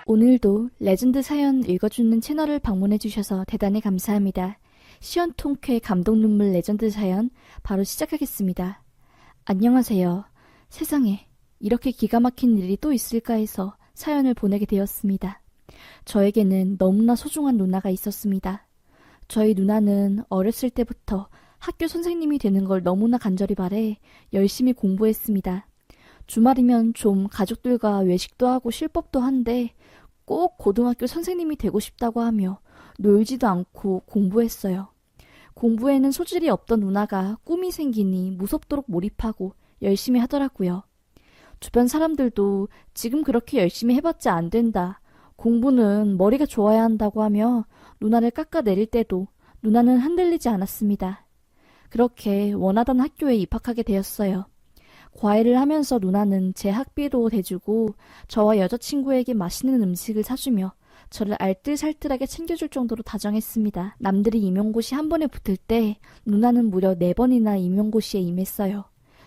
오늘도 레전드 사연 읽어주는 채널을 방문해주셔서 대단히 감사합니다. 시원통쾌 감동 눈물 레전드 사연 바로 시작하겠습니다. 안녕하세요. 세상에 이렇게 기가 막힌 일이 또 있을까 해서 사연을 보내게 되었습니다. 저에게는 너무나 소중한 누나가 있었습니다. 저희 누나는 어렸을 때부터 학교 선생님이 되는 걸 너무나 간절히 바래 열심히 공부했습니다. 주말이면 좀 가족들과 외식도 하고 쉴법도 한데 꼭 고등학교 선생님이 되고 싶다고 하며 놀지도 않고 공부했어요. 공부에는 소질이 없던 누나가 꿈이 생기니 무섭도록 몰입하고 열심히 하더라고요. 주변 사람들도 지금 그렇게 열심히 해봤자 안 된다. 공부는 머리가 좋아야 한다고 하며 누나를 깎아내릴 때도 누나는 흔들리지 않았습니다. 그렇게 원하던 학교에 입학하게 되었어요. 과외를 하면서 누나는 제 학비도 대주고 저와 여자친구에게 맛있는 음식을 사주며 저를 알뜰살뜰하게 챙겨줄 정도로 다정했습니다. 남들이 임용고시 한 번에 붙을 때 누나는 무려 4번이나 임용고시에 임했어요.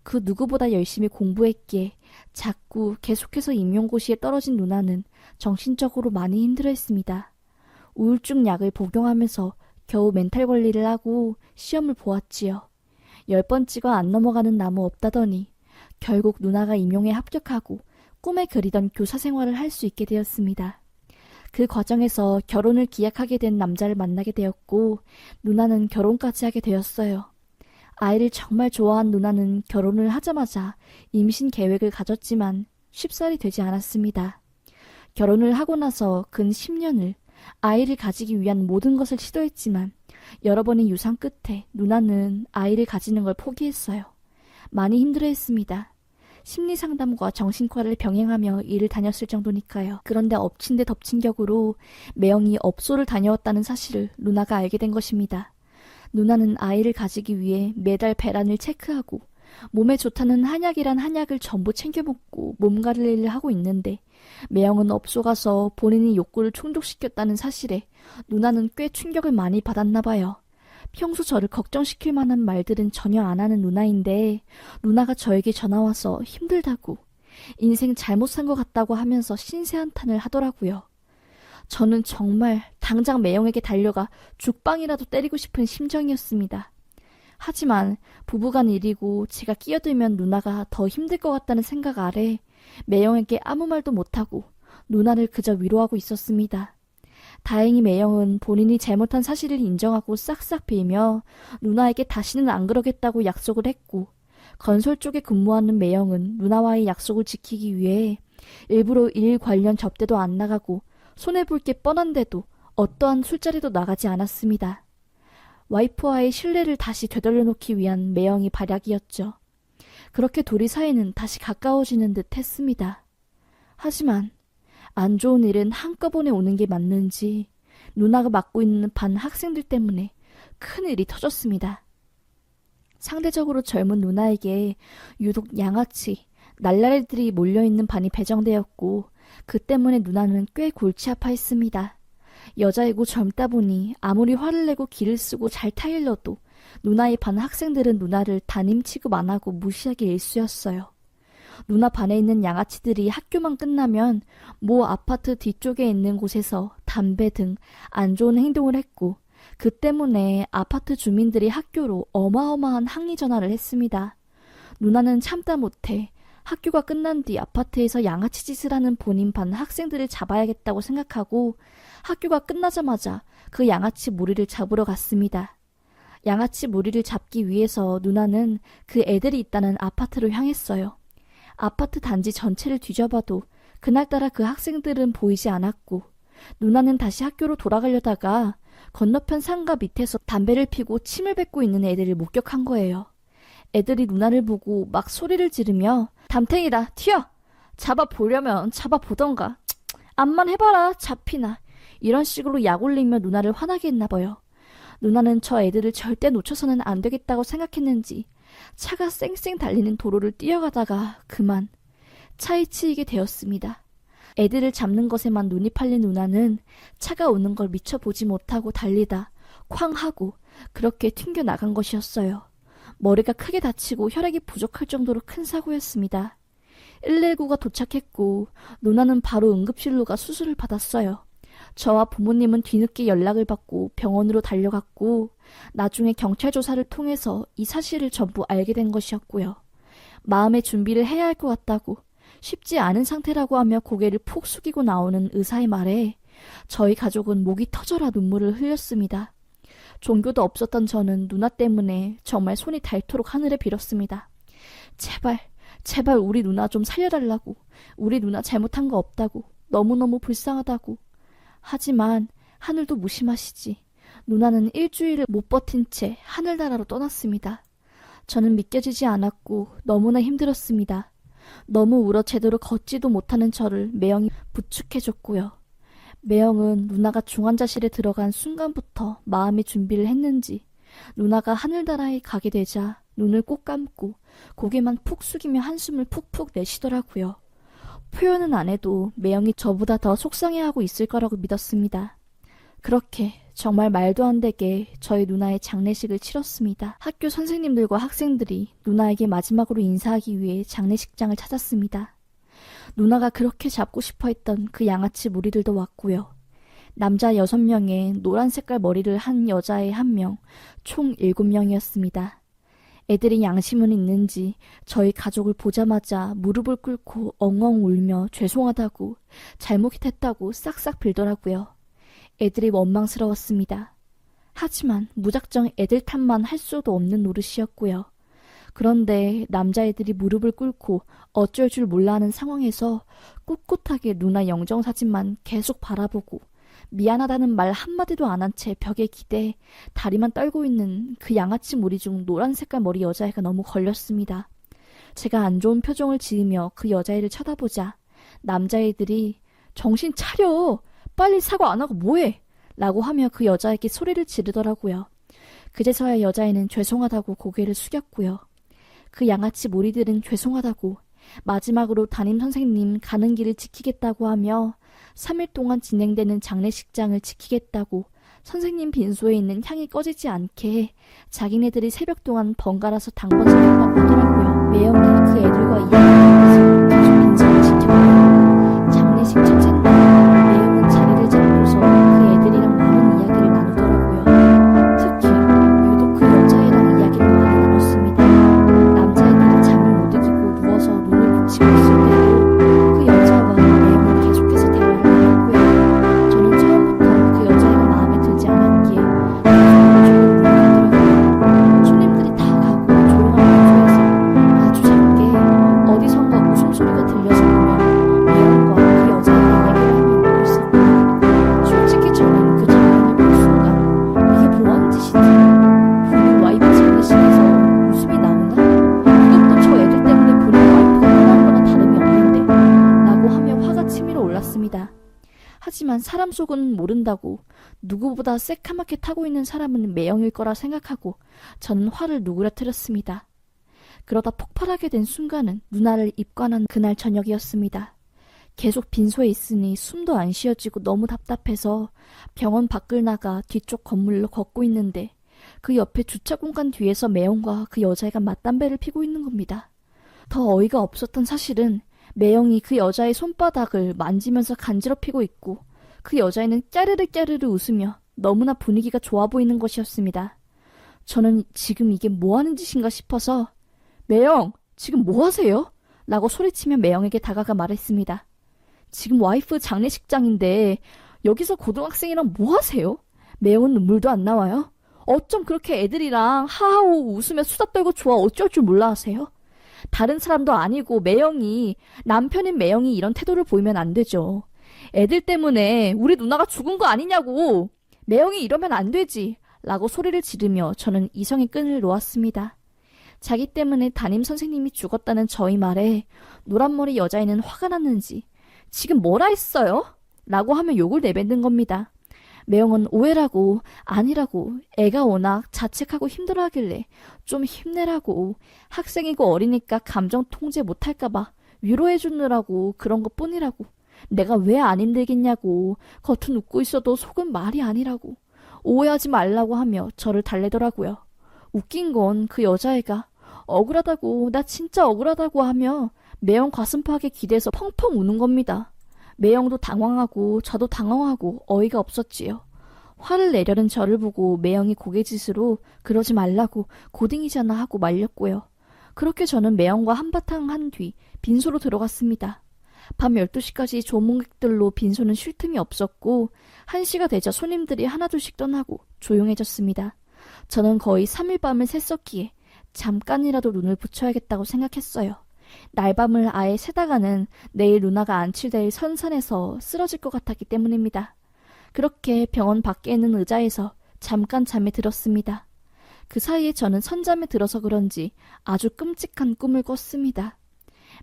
그 누구보다 열심히 공부했기에 자꾸 계속해서 임용고시에 떨어진 누나는 정신적으로 많이 힘들어했습니다. 우울증 약을 복용하면서 겨우 멘탈 관리를 하고 시험을 보았지요. 10번 찍어 안 넘어가는 나무 없다더니 결국 누나가 임용에 합격하고 꿈에 그리던 교사 생활을 할 수 있게 되었습니다. 그 과정에서 결혼을 기약하게 된 남자를 만나게 되었고 누나는 결혼까지 하게 되었어요. 아이를 정말 좋아한 누나는 결혼을 하자마자 임신 계획을 가졌지만 쉽사리 되지 않았습니다. 결혼을 하고 나서 근 10년을 아이를 가지기 위한 모든 것을 시도했지만 여러 번의 유산 끝에 누나는 아이를 가지는 걸 포기했어요. 많이 힘들어했습니다. 심리상담과 정신과를 병행하며 일을 다녔을 정도니까요. 그런데 엎친 데 덮친 격으로 매형이 업소를 다녀왔다는 사실을 누나가 알게 된 것입니다. 누나는 아이를 가지기 위해 매달 배란을 체크하고 몸에 좋다는 한약이란 한약을 전부 챙겨 먹고 몸 관리를 하고 있는데 매형은 업소 가서 본인이 욕구를 충족시켰다는 사실에 누나는 꽤 충격을 많이 받았나 봐요. 평소 저를 걱정시킬 만한 말들은 전혀 안 하는 누나인데 누나가 저에게 전화와서 힘들다고 인생 잘못 산 것 같다고 하면서 신세한탄을 하더라고요. 저는 정말 당장 매형에게 달려가 죽방이라도 때리고 싶은 심정이었습니다. 하지만 부부간 일이고 제가 끼어들면 누나가 더 힘들 것 같다는 생각 아래 매형에게 아무 말도 못하고 누나를 그저 위로하고 있었습니다. 다행히 매형은 본인이 잘못한 사실을 인정하고 싹싹 빌며 누나에게 다시는 안 그러겠다고 약속을 했고 건설 쪽에 근무하는 매형은 누나와의 약속을 지키기 위해 일부러 일 관련 접대도 안 나가고 손해볼 게 뻔한데도 어떠한 술자리도 나가지 않았습니다. 와이프와의 신뢰를 다시 되돌려놓기 위한 매형의 발약이었죠. 그렇게 둘이 사이는 다시 가까워지는 듯 했습니다. 하지만 안 좋은 일은 한꺼번에 오는 게 맞는지 누나가 맡고 있는 반 학생들 때문에 큰일이 터졌습니다. 상대적으로 젊은 누나에게 유독 양아치, 날라리들이 몰려있는 반이 배정되었고 그 때문에 누나는 꽤 골치 아파했습니다. 여자이고 젊다 보니 아무리 화를 내고 기를 쓰고 잘 타일러도 누나의 반 학생들은 누나를 담임 취급 안 하고 무시하기 일쑤였어요. 누나 반에 있는 양아치들이 학교만 끝나면 모 아파트 뒤쪽에 있는 곳에서 담배 등 안 좋은 행동을 했고 그 때문에 아파트 주민들이 학교로 어마어마한 항의 전화를 했습니다. 누나는 참다 못해 학교가 끝난 뒤 아파트에서 양아치 짓을 하는 본인 반 학생들을 잡아야겠다고 생각하고 학교가 끝나자마자 그 양아치 무리를 잡으러 갔습니다. 양아치 무리를 잡기 위해서 누나는 그 애들이 있다는 아파트로 향했어요. 아파트 단지 전체를 뒤져봐도 그날따라 그 학생들은 보이지 않았고 누나는 다시 학교로 돌아가려다가 건너편 상가 밑에서 담배를 피고 침을 뱉고 있는 애들을 목격한 거예요. 애들이 누나를 보고 막 소리를 지르며 담탱이다 튀어! 잡아보려면 잡아보던가 암만 해봐라 잡히나 이런 식으로 약 올리며 누나를 화나게 했나 봐요. 누나는 저 애들을 절대 놓쳐서는 안 되겠다고 생각했는지 차가 쌩쌩 달리는 도로를 뛰어가다가 그만 차에 치이게 되었습니다. 애들을 잡는 것에만 눈이 팔린 누나는 차가 오는 걸 미처 보지 못하고 달리다 쾅 하고 그렇게 튕겨나간 것이었어요. 머리가 크게 다치고 혈액이 부족할 정도로 큰 사고였습니다. 119가 도착했고 누나는 바로 응급실로 가 수술을 받았어요. 저와 부모님은 뒤늦게 연락을 받고 병원으로 달려갔고 나중에 경찰 조사를 통해서 이 사실을 전부 알게 된 것이었고요. 마음의 준비를 해야 할 것 같다고 쉽지 않은 상태라고 하며 고개를 푹 숙이고 나오는 의사의 말에 저희 가족은 목이 터져라 눈물을 흘렸습니다. 종교도 없었던 저는 누나 때문에 정말 손이 닳도록 하늘에 빌었습니다. 제발 우리 누나 좀 살려달라고. 우리 누나 잘못한 거 없다고. 너무너무 불쌍하다고. 하지만 하늘도 무심하시지. 누나는 일주일을 못 버틴 채 하늘나라로 떠났습니다. 저는 믿겨지지 않았고 너무나 힘들었습니다. 너무 울어 제대로 걷지도 못하는 저를 매형이 부축해줬고요. 매형은 누나가 중환자실에 들어간 순간부터 마음의 준비를 했는지 누나가 하늘나라에 가게 되자 눈을 꼭 감고 고개만 푹 숙이며 한숨을 푹푹 내쉬더라고요. 표현은 안 해도 매형이 저보다 더 속상해하고 있을 거라고 믿었습니다. 그렇게 정말 말도 안 되게 저희 누나의 장례식을 치렀습니다. 학교 선생님들과 학생들이 누나에게 마지막으로 인사하기 위해 장례식장을 찾았습니다. 누나가 그렇게 잡고 싶어 했던 그 양아치 무리들도 왔고요. 남자 6명에 노란 색깔 머리를 한 여자애 1명, 총 7명이었습니다. 애들이 양심은 있는지 저희 가족을 보자마자 무릎을 꿇고 엉엉 울며 죄송하다고 잘못했다고 싹싹 빌더라고요. 애들이 원망스러웠습니다. 하지만 무작정 애들 탓만 할 수도 없는 노릇이었고요. 그런데 남자애들이 무릎을 꿇고 어쩔 줄 몰라 하는 상황에서 꿋꿋하게 누나 영정사진만 계속 바라보고 미안하다는 말 한마디도 안 한 채 벽에 기대 다리만 떨고 있는 그 양아치 무리 중 노란 색깔 머리 여자애가 너무 걸렸습니다. 제가 안 좋은 표정을 지으며 그 여자애를 쳐다보자 남자애들이 정신 차려! 빨리 사과 안 하고 뭐해! 라고 하며 그 여자에게 소리를 지르더라고요. 그제서야 여자애는 죄송하다고 고개를 숙였고요. 그 양아치 무리들은 죄송하다고 마지막으로 담임선생님 가는 길을 지키겠다고 하며 3일 동안 진행되는 장례식장을 지키겠다고 선생님 빈소에 있는 향이 꺼지지 않게 자기네들이 새벽 동안 번갈아서 당번 지킨다고 하더라고요. 매형이 그 애들과 이야기하면서 계속 빈소를 지켰고요. 장례식 첫째 날 매형은 자리를 잡고서 그 애들이랑 많은 이야기를 나누더라고요. 특히 유독 그 여자애랑 이야기를 많이 나눴습니다. 남자애들이 잠을 못 이기고 누워서 눈을 붙이고 있을 때도 그 여자와 매형은 계속해서 대화를 나눴고요. 저는 처음부터 그 여자애가 마음에 들지 않았기에 조금 물어가더라고요. 손님들이 다 가고 조용한 빈소에서 아주 작게 어디선가 웃음소리가 들려서 보면 매형과 그 여자애가 이야기를 하며 웃고 있었고 솔직히 저는 그 장면을 볼 순간 이게 뭐하는 짓이지? 본인 와이프 장례식에서 웃음이 나오나? 그것도 저 애들 때문에 본인 와이프가 떠난 거나 다름이 없는데 라고 하며 화가 치밀어 올랐습니다. 하지만 사람 속은 모른다고 누구보다 새카맣게 타고 있는 사람은 매형일 거라 생각하고 저는 화를 누그러뜨렸습니다. 그러다 폭발하게 된 순간은 누나를 입관한 그날 저녁이었습니다. 계속 빈소에 있으니 숨도 안 쉬어지고 너무 답답해서 병원 밖을 나가 뒤쪽 건물로 걷고 있는데 그 옆에 주차 공간 뒤에서 매형과 그 여자애가 맞담배를 피고 있는 겁니다. 더 어이가 없었던 사실은 매형이 그 여자의 손바닥을 만지면서 간지럽히고 있고 그 여자애는 깨르르 깨르르 웃으며 너무나 분위기가 좋아 보이는 것이었습니다. 저는 지금 이게 뭐하는 짓인가 싶어서 매형, 지금 뭐 하세요? 라고 소리치며 매형에게 다가가 말했습니다. 지금 와이프 장례식장인데 여기서 고등학생이랑 뭐 하세요? 매형은 눈물도 안 나와요? 어쩜 그렇게 애들이랑 하하호 웃으며 수다 떨고 좋아 어쩔 줄 몰라 하세요? 다른 사람도 아니고 매형이, 남편인 매형이 이런 태도를 보이면 안 되죠. 애들 때문에 우리 누나가 죽은 거 아니냐고. 매형이 이러면 안 되지. 라고 소리를 지르며 저는 이성의 끈을 놓았습니다. 자기 때문에 담임 선생님이 죽었다는 저희 말에 노란머리 여자애는 화가 났는지 지금 뭐라 했어요? 라고 하며 욕을 내뱉는 겁니다. 매형은 오해라고 아니라고 애가 워낙 자책하고 힘들어하길래 좀 힘내라고 학생이고 어리니까 감정 통제 못할까봐 위로해주느라고 그런 것뿐이라고 내가 왜 안 힘들겠냐고 겉은 웃고 있어도 속은 말이 아니라고 오해하지 말라고 하며 저를 달래더라고요. 웃긴 건 그 여자애가 억울하다고 나 진짜 억울하다고 하며 매영 가슴팍에 기대서 펑펑 우는 겁니다. 매영도 당황하고 저도 당황하고 어이가 없었지요. 화를 내려는 저를 보고 매영이 고개짓으로 그러지 말라고 고딩이잖아 하고 말렸고요. 그렇게 저는 매영과 한바탕 한 뒤 빈소로 들어갔습니다. 밤 12시까지 조문객들로 빈소는 쉴 틈이 없었고 1시가 되자 손님들이 하나둘씩 떠나고 조용해졌습니다. 저는 거의 3일 밤을 샜었기에 잠깐이라도 눈을 붙여야겠다고 생각했어요. 날밤을 아예 새다가는 내일 누나가 안치될 선산에서 쓰러질 것 같았기 때문입니다. 그렇게 병원 밖에 있는 의자에서 잠깐 잠에 들었습니다. 그 사이에 저는 선잠에 들어서 그런지 아주 끔찍한 꿈을 꿨습니다.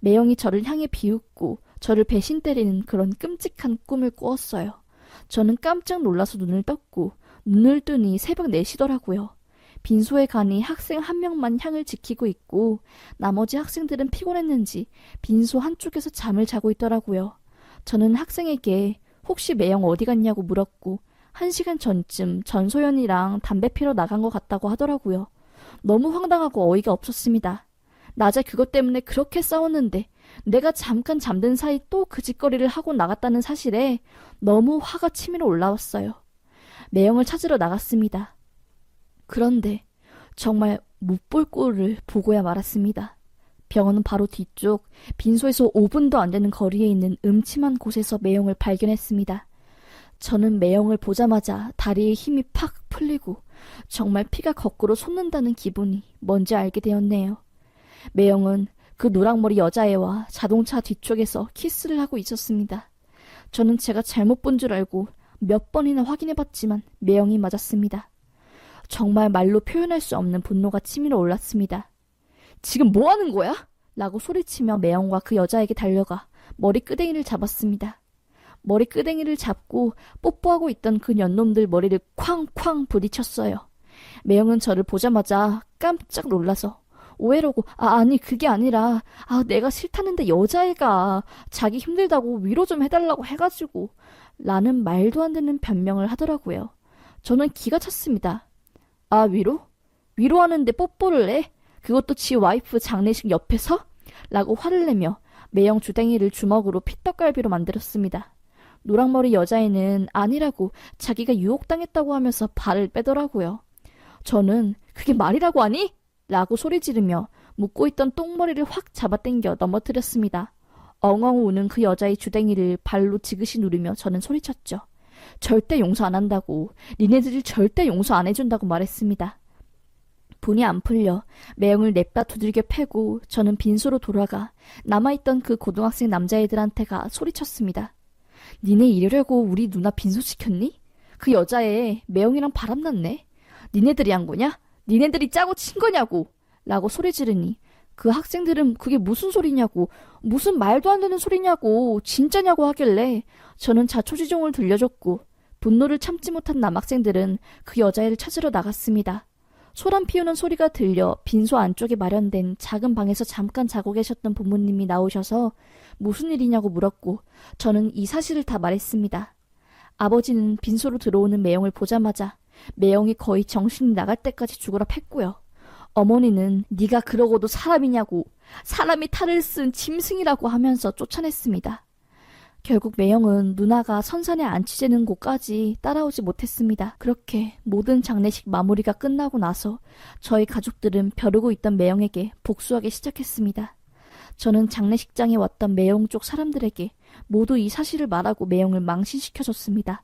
매영이 저를 향해 비웃고 저를 배신 때리는 그런 끔찍한 꿈을 꾸었어요. 저는 깜짝 놀라서 눈을 떴고 눈을 뜨니 새벽 4시더라고요. 빈소에 가니 학생 한 명만 향을 지키고 있고 나머지 학생들은 피곤했는지 빈소 한쪽에서 잠을 자고 있더라고요. 저는 학생에게 혹시 매영 어디 갔냐고 물었고 1시간 전쯤 전소연이랑 담배 피러 나간 것 같다고 하더라고요. 너무 황당하고 어이가 없었습니다. 낮에 그것 때문에 그렇게 싸웠는데 내가 잠깐 잠든 사이 또 그 짓거리를 하고 나갔다는 사실에 너무 화가 치밀어 올라왔어요. 매영을 찾으러 나갔습니다. 그런데 정말 못 볼 꼴을 보고야 말았습니다. 병원은 바로 뒤쪽 빈소에서 5분도 안 되는 거리에 있는 음침한 곳에서 매영을 발견했습니다. 저는 매영을 보자마자 다리에 힘이 팍 풀리고 정말 피가 거꾸로 솟는다는 기분이 뭔지 알게 되었네요. 매영은 그 노랑머리 여자애와 자동차 뒤쪽에서 키스를 하고 있었습니다. 저는 제가 잘못 본 줄 알고 몇 번이나 확인해봤지만 매영이 맞았습니다. 정말 말로 표현할 수 없는 분노가 치밀어 올랐습니다. 지금 뭐 하는 거야? 라고 소리치며 매영과 그 여자에게 달려가 머리끄댕이를 잡았습니다. 머리끄댕이를 잡고 뽀뽀하고 있던 그 년놈들 머리를 쾅쾅 부딪혔어요. 매영은 저를 보자마자 깜짝 놀라서 오해로고 아니 그게 아니라 내가 싫다는데 여자애가 자기 힘들다고 위로 좀 해달라고 해가지고 라는 말도 안 되는 변명을 하더라고요. 저는 기가 찼습니다. 위로? 위로하는데 뽀뽀를 해? 그것도 지 와이프 장례식 옆에서? 라고 화를 내며 매영 주댕이를 주먹으로 피떡갈비로 만들었습니다. 노랑머리 여자애는 아니라고 자기가 유혹당했다고 하면서 발을 빼더라고요. 저는 그게 말이라고 하니? 라고 소리 지르며 묶고 있던 똥머리를 확 잡아당겨 넘어뜨렸습니다. 엉엉 우는 그 여자의 주댕이를 발로 지그시 누르며 저는 소리쳤죠. 절대 용서 안 한다고, 니네들이 절대 용서 안 해준다고 말했습니다. 분이 안 풀려 매영을 냅다 두들겨 패고 저는 빈소로 돌아가 남아있던 그 고등학생 남자애들한테가 소리쳤습니다. 니네 이러려고 우리 누나 빈소시켰니? 그 여자애 매영이랑 바람났네. 니네들이 한 거냐? 니네들이 짜고 친 거냐고 라고 소리 지르니 그 학생들은 그게 무슨 소리냐고, 무슨 말도 안 되는 소리냐고, 진짜냐고 하길래 저는 자초지종을 들려줬고 분노를 참지 못한 남학생들은 그 여자애를 찾으러 나갔습니다. 소란 피우는 소리가 들려 빈소 안쪽에 마련된 작은 방에서 잠깐 자고 계셨던 부모님이 나오셔서 무슨 일이냐고 물었고 저는 이 사실을 다 말했습니다. 아버지는 빈소로 들어오는 매영을 보자마자 매영이 거의 정신이 나갈 때까지 죽으라 팼고요. 어머니는 네가 그러고도 사람이냐고, 사람이 탈을 쓴 짐승이라고 하면서 쫓아냈습니다. 결국 매영은 누나가 선산에 안치되는 곳까지 따라오지 못했습니다. 그렇게 모든 장례식 마무리가 끝나고 나서 저희 가족들은 벼르고 있던 매영에게 복수하기 시작했습니다. 저는 장례식장에 왔던 매영 쪽 사람들에게 모두 이 사실을 말하고 매영을 망신시켜줬습니다.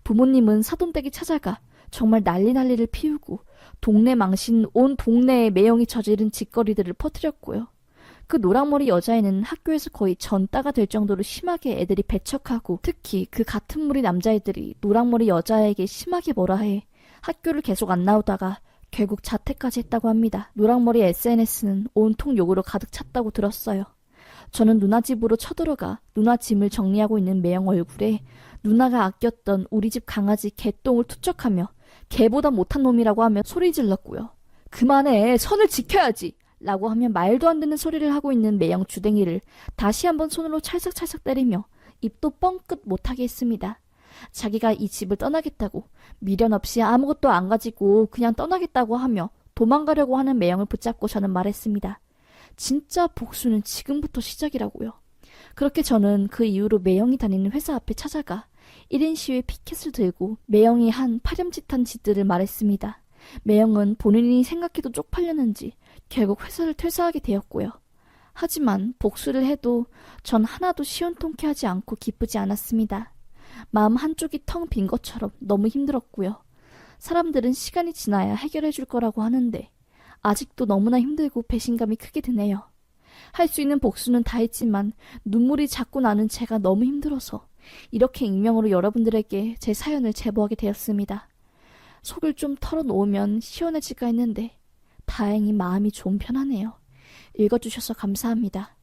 부모님은 사돈댁에 찾아가 정말 난리를 피우고 동네 망신 온 동네에 매영이 저지른 짓거리들을 퍼뜨렸고요. 그 노랑머리 여자애는 학교에서 거의 전따가 될 정도로 심하게 애들이 배척하고 특히 그 같은 무리 남자애들이 노랑머리 여자애에게 심하게 뭐라 해 학교를 계속 안 나오다가 결국 자퇴까지 했다고 합니다. 노랑머리 SNS는 온통 욕으로 가득 찼다고 들었어요. 저는 누나 집으로 쳐들어가 누나 짐을 정리하고 있는 매영 얼굴에 누나가 아꼈던 우리 집 강아지 개똥을 투척하며 개보다 못한 놈이라고 하며 소리 질렀고요. 그만해, 선을 지켜야지 라고 하며 말도 안 되는 소리를 하고 있는 매영 주댕이를 다시 한번 손으로 찰싹찰싹 때리며 입도 뻥끗 못하게 했습니다. 자기가 이 집을 떠나겠다고 미련 없이 아무것도 안 가지고 그냥 떠나겠다고 하며 도망가려고 하는 매영을 붙잡고 저는 말했습니다. 진짜 복수는 지금부터 시작이라고요. 그렇게 저는 그 이후로 매형이 다니는 회사 앞에 찾아가 1인 시위 피켓을 들고 매형이 한 파렴치한 짓들을 말했습니다. 매형은 본인이 생각해도 쪽팔렸는지 결국 회사를 퇴사하게 되었고요. 하지만 복수를 해도 전 하나도 시원통쾌하지 않고 기쁘지 않았습니다. 마음 한쪽이 텅 빈 것처럼 너무 힘들었고요. 사람들은 시간이 지나야 해결해 줄 거라고 하는데 아직도 너무나 힘들고 배신감이 크게 드네요. 할 수 있는 복수는 다 했지만 눈물이 자꾸 나는 제가 너무 힘들어서 이렇게 익명으로 여러분들에게 제 사연을 제보하게 되었습니다. 속을 좀 털어놓으면 시원해질까 했는데 다행히 마음이 좀 편하네요. 읽어주셔서 감사합니다.